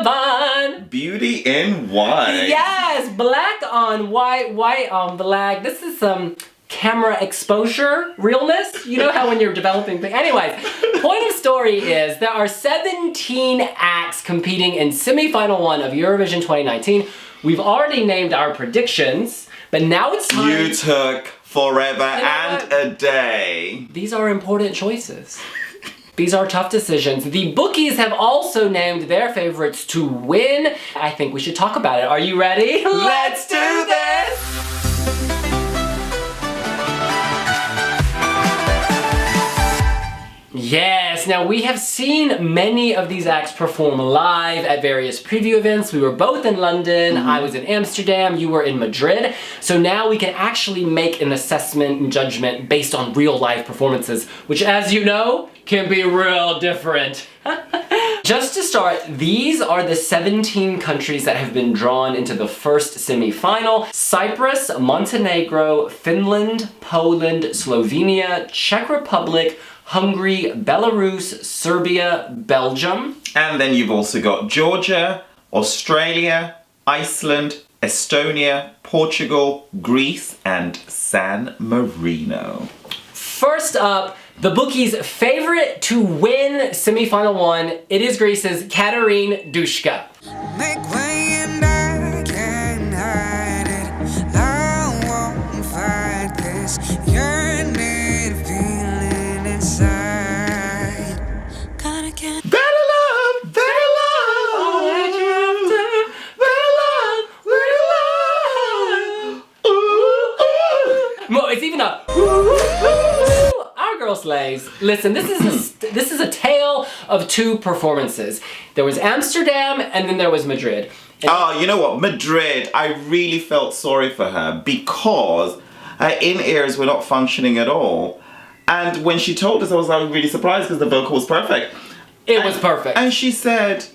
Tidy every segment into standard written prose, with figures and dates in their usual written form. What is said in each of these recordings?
one. Beauty in white. Yes, black on white, white on black. This is some camera exposure realness. You know how when you're developing things. Anyways, point of story is there are 17 acts competing in semi-final 1 of Eurovision 2019. We've already named our predictions, but now it's time. You took forever and a day. These are important choices. These are tough decisions. The bookies have also named their favorites to win. I think we should talk about it. Are you ready? Let's do this! Yes, now we have seen many of these acts perform live at various preview events. We were both in London, I was in Amsterdam, you were in Madrid. So now we can actually make an assessment and judgment based on real live performances, which as you know, can be real different. Just to start, these are the 17 countries that have been drawn into the first semi-final. Cyprus, Montenegro, Finland, Poland, Slovenia, Czech Republic, Hungary, Belarus, Serbia, Belgium. And then you've also got Georgia, Australia, Iceland, Estonia, Portugal, Greece, and San Marino. First up, the bookies' favorite to win semi-final 1, it is Greece's Katerine Duska. Make way and I can't hide it. I won't fight this yearning feeling inside. Gotta get Better love, better love, better love, better love. Ooh, ooh. Well, it's even a our girl slays. Listen, this is a tale of two performances. There was Amsterdam and then there was Madrid. And Oh, you know what? Madrid, I really felt sorry for her because her in-ears were not functioning at all. And when she told us, I was like really surprised because the vocal was perfect. it was perfect. And she said,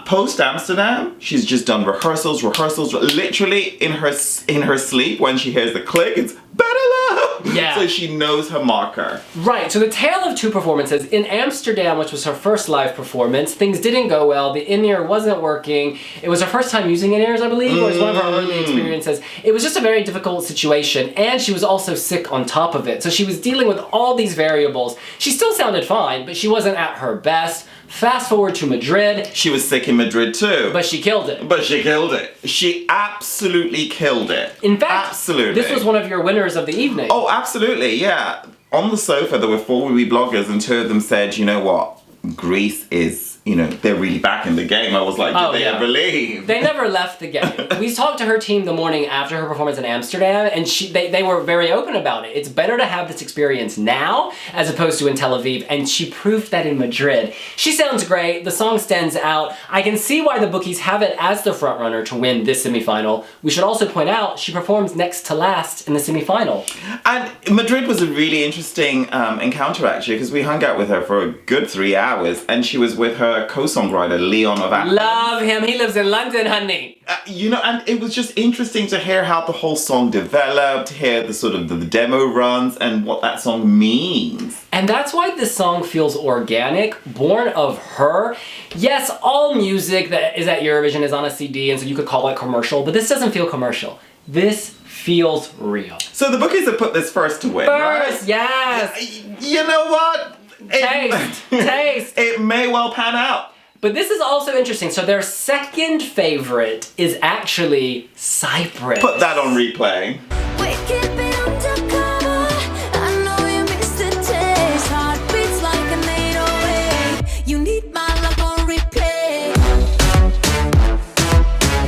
post-Amsterdam, she's just done rehearsals. Literally in her sleep, when she hears the click, it's better love. Yeah. So she knows her marker. Right, so the tale of two performances. In Amsterdam, which was her first live performance, things didn't go well. The in-ear wasn't working. It was her first time using in-ears, I believe, or it was one of her early experiences. It was just a very difficult situation, and she was also sick on top of it. So she was dealing with all these variables. She still sounded fine, but she wasn't at her best. Fast forward to Madrid. She was sick in Madrid too. But she killed it. But she killed it. She absolutely killed it. In fact, absolutely. This was one of your winners of the evening. Oh, absolutely, yeah. On the sofa, there were 4 wiwibloggs and 2 of them said, you know what, Greece is, they're really back in the game. I was like, did they ever leave? They never left the game. We talked to her team the morning after her performance in Amsterdam, and they were very open about it. It's better to have this experience now as opposed to in Tel Aviv, and she proved that in Madrid. She sounds great. The song stands out. I can see why the bookies have it as the frontrunner to win this semifinal. We should also point out she performs next to last in the semifinal. And Madrid was a really interesting encounter, actually, because we hung out with her for a good 3 hours, and she was with her co-songwriter, Leon of Atlas. Love him. He lives in London, honey. And it was just interesting to hear how the whole song developed, hear the sort of the demo runs and what that song means. And that's why this song feels organic, born of her. Yes, all music that is at Eurovision is on a CD, and so you could call it commercial, but this doesn't feel commercial. This feels real. So the bookies have put this first to win, right? Yes. You know what? Taste. It may well pan out. But this is also interesting. So their second favorite is actually Cyprus. Put that on replay. we keep it undercover. I know you miss the taste. Heartbeats like an 808. You need my love on replay.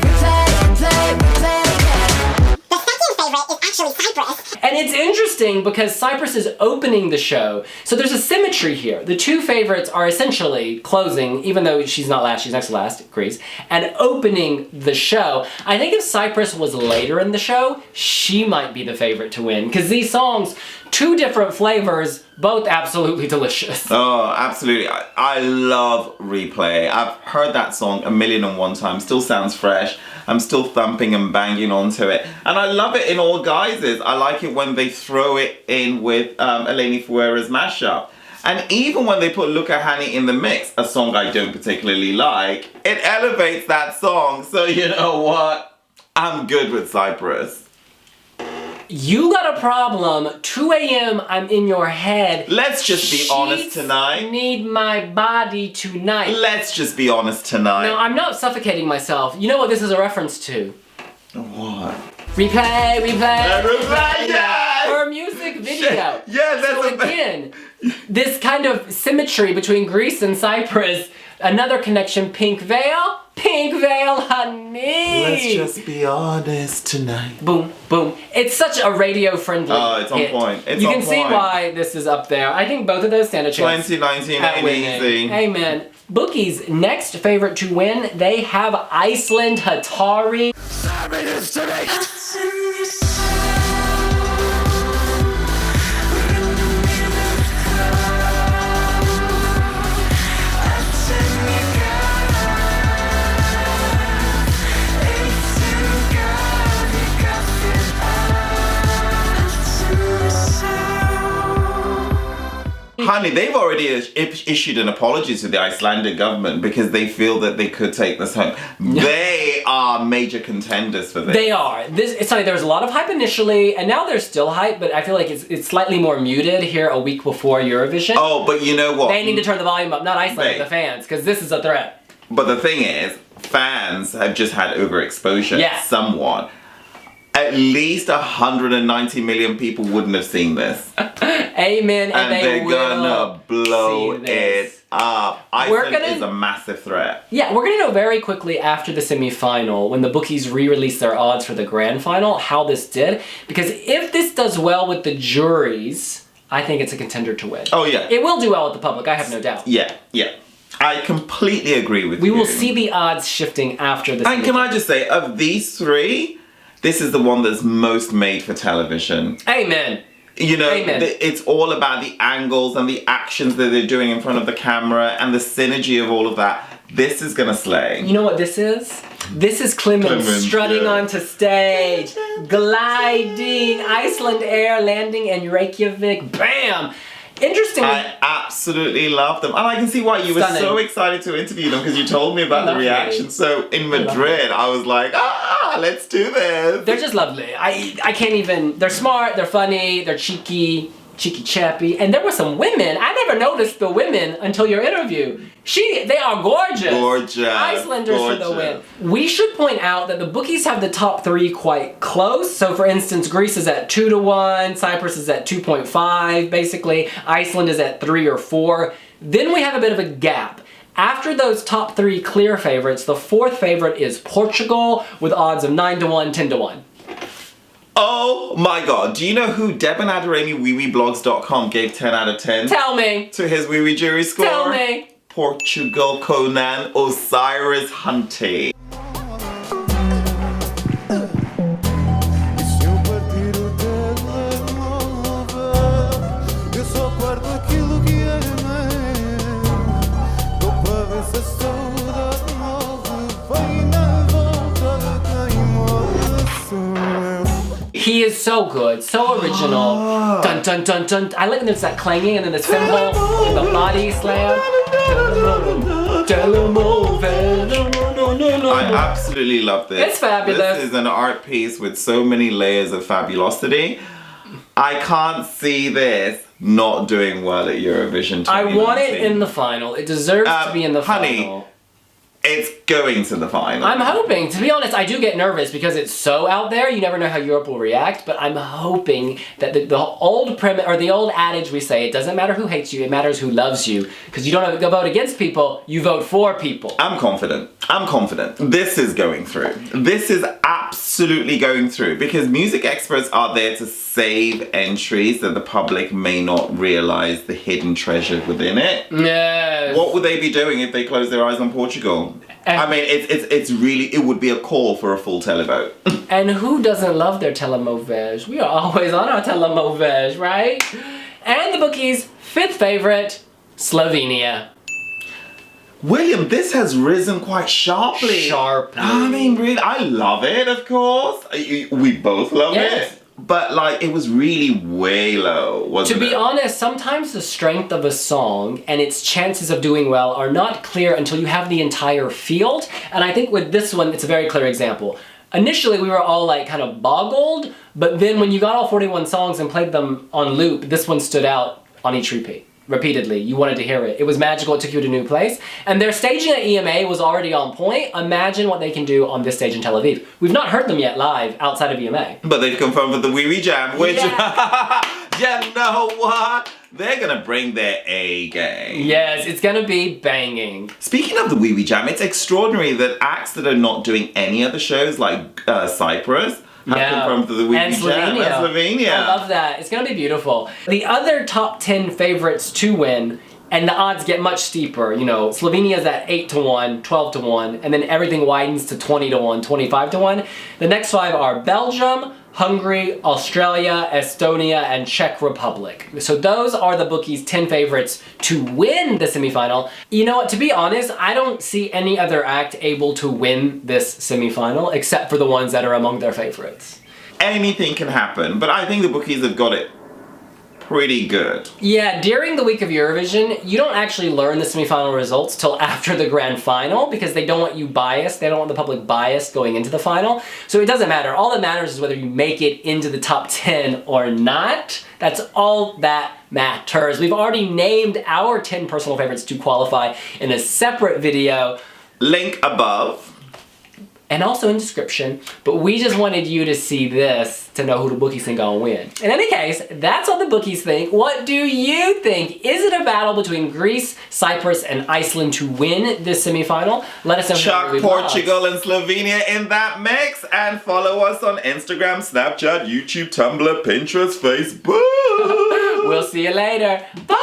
The second favorite is actually Cyprus. And it's interesting because Cyprus is opening the show. So there's a symmetry here. The two favorites are essentially closing, even though she's not last, she's next to last, Greece, and opening the show. I think if Cyprus was later in the show, she might be the favorite to win. Because these songs, 2 different flavors, both absolutely delicious. Oh, absolutely. I love Replay. I've heard that song 1,000,001 times. Still sounds fresh. I'm still thumping and banging onto it. And I love it in all guises. I like it when they throw it in with Eleni Fuera's mashup. And even when they put Luca Hani in the mix, a song I don't particularly like, it elevates that song. So you know what? I'm good with Cyprus. You got a problem. 2 a.m. I'm in your head. Let's just be honest Sheets tonight. Need my body tonight. Let's just be honest tonight. No, I'm not suffocating myself. You know what this is a reference to? What? Replay, replay. Yeah! Her music video. Yeah, that's So again, this kind of symmetry between Greece and Cyprus. Another connection, pink veil, honey. Let's just be honest tonight. Boom, boom. It's such a radio-friendly Oh, it's on hit. point. It's you on can see point. why this is up there. I think both of those stand a chance. 2019 at ain't winning. easy. Amen. Bookies' next favorite to win, they have Iceland Hatari. Honey, they've already issued an apology to the Icelandic government because they feel that they could take this home. They are major contenders for this. They are. It's funny, there was a lot of hype initially, and now there's still hype, but I feel like it's slightly more muted here a week before Eurovision. Oh, but you know what? They need to turn the volume up, not Iceland, They- but the fans, because this is a threat. But the thing is, fans have just had overexposure Yeah. somewhat. At least 190 million people wouldn't have seen this. Amen, and And they they're will gonna blow see this. it up. We're Iceland gonna- is a massive threat. Yeah, we're gonna know very quickly after the semifinal, when the bookies re-release their odds for the grand final, how this did. Because if this does well with the juries, I think it's a contender to win. Oh yeah. It will do well with the public, I have no doubt. Yeah. I completely agree with We you. will see the odds shifting after this. And can I just say, of these three, this is the one that's most made for television. Amen. You know, Amen. it's all about the angles and the actions that they're doing in front of the camera and the synergy of all of that. This is gonna slay. You know what this is? This is Clemens Clemens, strutting yeah. onto stage, gliding, Iceland Air, landing in Reykjavik, bam! Interestingly, I absolutely love them. And I can see why you were Stunning. so excited to interview them because you told me about the Lovely. reaction. So in Madrid, I was like, let's do this. they're just lovely. I can't even, they're smart, they're funny, they're cheeky chappy, and there were some women. I never noticed the women until your interview. They are gorgeous. Gorgeous. Icelanders for the Gorgeous. win. We should point out that the bookies have the top three quite close. So for instance, Greece is at 2-1, Cyprus is at 2.5, basically. Iceland is at 3 or 4. Then we have a bit of a gap. After those top three clear favorites, the fourth favorite is Portugal with odds of 9-1, 10-1. Oh my god, do you know who Devon Adarami wiwibloggs.com gave 10 out of 10 Tell me. to his Wiwi jury score? Tell me. Portugal Conan Osiris Hunty. He is so good, so original. Dun dun dun dun. I like when there's that clanging and then the cymbal and the body slam. I absolutely love this. It's fabulous. This is an art piece with so many layers of fabulosity. I can't see this not doing well at Eurovision 2019. I want it in the final. It deserves to be in the honey, final. It's going to the final. I'm hoping. To be honest, I do get nervous because it's so out there. You never know how Europe will react. But I'm hoping that the old premise or the old adage we say, it doesn't matter who hates you, it matters who loves you. Because you don't have to go vote against people, you vote for people. I'm confident. This is going through. This is absolutely going through because music experts are there to save entries that the public may not realize the hidden treasure within it. Yes. What would they be doing if they closed their eyes on Portugal? I mean, it's really, it would be a call for a full televote. And who doesn't love their telemoves? We are always on our telemoves, right? And the bookies' fifth favorite, Slovenia. William, this has risen quite sharply. Sharply. I mean, really, I love it, of course. We both love Yes. it. but like it was really way low, wasn't To it? be honest, sometimes the strength of a song and its chances of doing well are not clear until you have the entire field. And I think with this one, it's a very clear example. Initially, we were all like kind of boggled, but then when you got all 41 songs and played them on loop, this one stood out on each repeat. Repeatedly, you wanted to hear it. It was magical, it took you to a new place. And their staging at EMA was already on point. Imagine what they can do on this stage in Tel Aviv. We've not heard them yet live outside of EMA. But they've confirmed for the Wee Wee Jam, which, Yeah. you know what? They're gonna bring their A game. Yes, it's gonna be banging. Speaking of the Wee Wee Jam, it's extraordinary that acts that are not doing any other shows, like Cyprus, have confirmed for the Wee Wee Jam. And Slovenia. I love that. It's gonna be beautiful. The other top 10 favorites to win, and the odds get much steeper. You know, Slovenia's at 8-1, 12-1, and then everything widens to 20-1, 25-1. The next 5 are Belgium, Hungary, Australia, Estonia, and Czech Republic. So those are the bookies' 10 favorites to win the semifinal. You know what, to be honest, I don't see any other act able to win this semifinal except for the ones that are among their favorites. Anything can happen, but I think the bookies have got it pretty good. Yeah, during the week of Eurovision, you don't actually learn the semifinal results till after the grand final because they don't want you biased. They don't want the public biased going into the final. So it doesn't matter. All that matters is whether you make it into the top 10 or not. That's all that matters. We've already named our 10 personal favorites to qualify in a separate video. Link above. And also in description, but we just wanted you to see this to know who the bookies think gonna win. In any case, that's what the bookies think. What do you think? Is it a battle between Greece, Cyprus, and Iceland to win this semifinal? Let us know. Chuck Portugal and Slovenia in that mix, and follow us on Instagram, Snapchat, YouTube, Tumblr, Pinterest, Facebook. We'll see you later. Bye!